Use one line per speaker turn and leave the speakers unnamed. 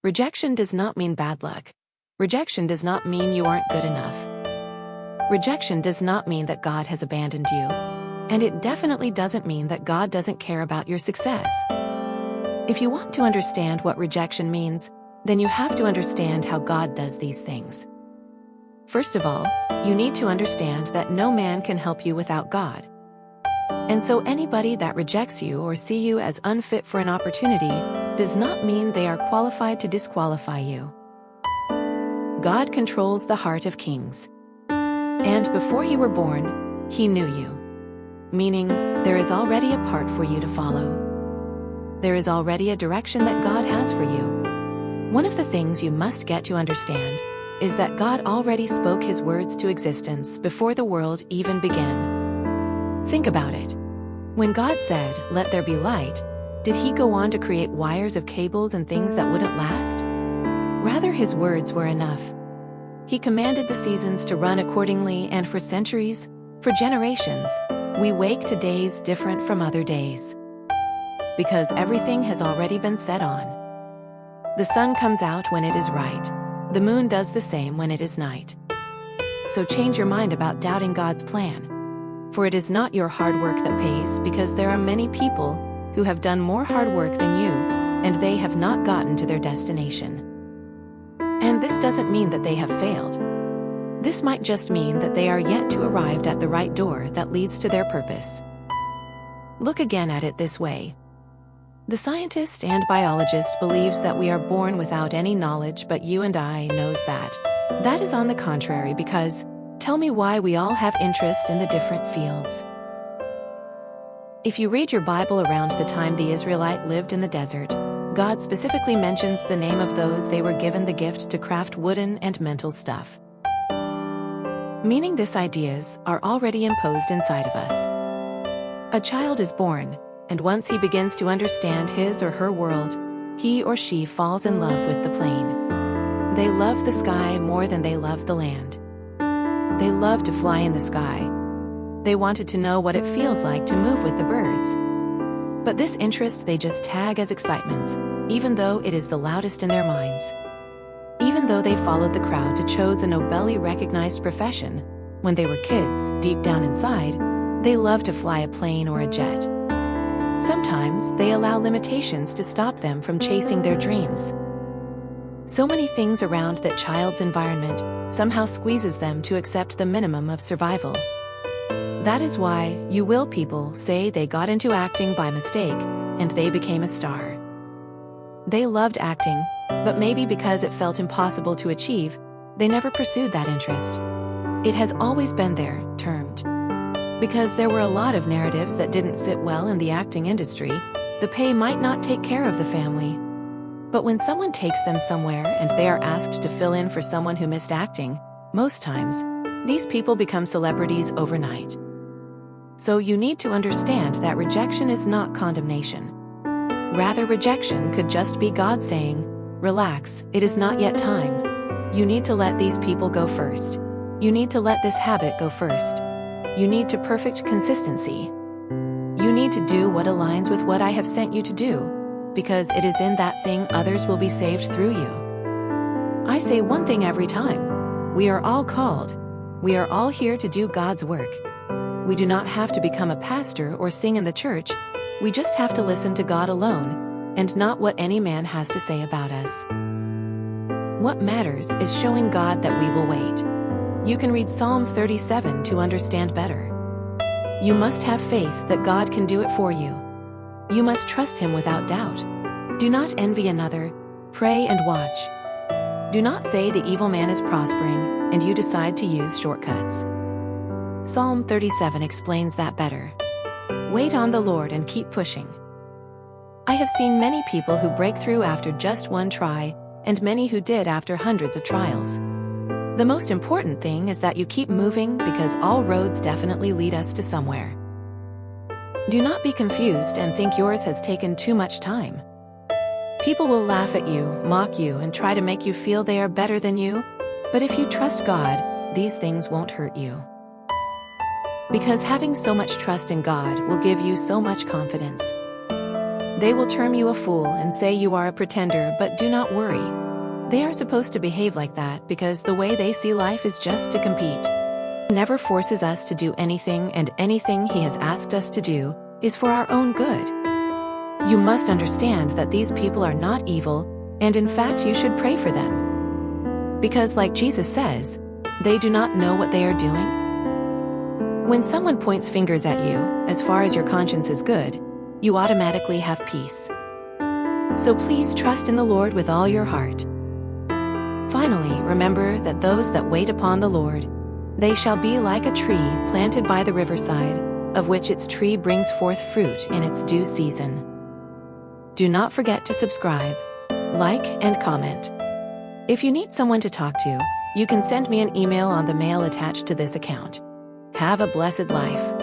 Rejection does not mean bad luck. Rejection does not mean you aren't good enough. Rejection does not mean that God has abandoned you. And it definitely doesn't mean that God doesn't care about your success. If you want to understand what rejection means, then you have to understand how God does these things. First of all, you need to understand that no man can help you without God. And so anybody that rejects you or see you as unfit for an opportunity does not mean they are qualified to disqualify you. God controls the heart of kings. And before you were born, He knew you. Meaning, there is already a part for you to follow. There is already a direction that God has for you. One of the things you must get to understand is that God already spoke His words to existence before the world even began. Think about it. When God said, "Let there be light," did He go on to create wires of cables and things that wouldn't last? Rather, His words were enough. He commanded the seasons to run accordingly, and for centuries, for generations, we wake to days different from other days. Because everything has already been set on. The sun comes out when it is right. The moon does the same when it is night. So change your mind about doubting God's plan. For it is not your hard work that pays, because there are many people who have done more hard work than you, and they have not gotten to their destination. And this doesn't mean that they have failed. This might just mean that they are yet to arrive at the right door that leads to their purpose. Look again at it this way. The scientist and biologist believes that we are born without any knowledge, but you and I knows that. That is on the contrary, because tell me why we all have interest in the different fields. If you read your Bible around the time the Israelite lived in the desert, God specifically mentions the name of those they were given the gift to craft wooden and mental stuff. Meaning these ideas are already imposed inside of us. A child is born, and once he begins to understand his or her world, he or she falls in love with the plane. They love the sky more than they love the land. They love to fly in the sky. They wanted to know what it feels like to move with the birds. But this interest they just tag as excitements, even though it is the loudest in their minds. Even though they followed the crowd to choose a nobly recognized profession, when they were kids, deep down inside, they love to fly a plane or a jet. Sometimes they allow limitations to stop them from chasing their dreams. So many things around that child's environment somehow squeezes them to accept the minimum of survival. That is why you will people say they got into acting by mistake and they became a star. They loved acting, but maybe because it felt impossible to achieve, they never pursued that interest. It has always been there, termed. Because there were a lot of narratives that didn't sit well in the acting industry, the pay might not take care of the family. But when someone takes them somewhere and they are asked to fill in for someone who missed acting, most times, these people become celebrities overnight. So you need to understand that rejection is not condemnation. Rather, rejection could just be God saying, "Relax, it is not yet time. You need to let these people go first. You need to let this habit go first. You need to perfect consistency. You need to do what aligns with what I have sent you to do, because it is in that thing others will be saved through you." I say one thing every time. We are all called. We are all here to do God's work. We do not have to become a pastor or sing in the church. We just have to listen to God alone, and not what any man has to say about us. What matters is showing God that we will wait. You can read Psalm 37 to understand better. You must have faith that God can do it for you. You must trust Him without doubt. Do not envy another. Pray and watch. Do not say the evil man is prospering, and you decide to use shortcuts. Psalm 37 explains that better. Wait on the Lord and keep pushing. I have seen many people who break through after just one try, and many who did after hundreds of trials. The most important thing is that you keep moving, because all roads definitely lead us to somewhere. Do not be confused and think yours has taken too much time. People will laugh at you, mock you, and try to make you feel they are better than you, but if you trust God, these things won't hurt you. Because having so much trust in God will give you so much confidence. They will term you a fool and say you are a pretender, but do not worry. They are supposed to behave like that because the way they see life is just to compete. He never forces us to do anything, and anything He has asked us to do is for our own good. You must understand that these people are not evil, and in fact you should pray for them. Because like Jesus says, they do not know what they are doing. When someone points fingers at you, as far as your conscience is good, you automatically have peace. So please trust in the Lord with all your heart. Finally, remember that those that wait upon the Lord, they shall be like a tree planted by the riverside, of which its tree brings forth fruit in its due season. Do not forget to subscribe, like, and comment. If you need someone to talk to, you can send me an email on the mail attached to this account. Have a blessed life.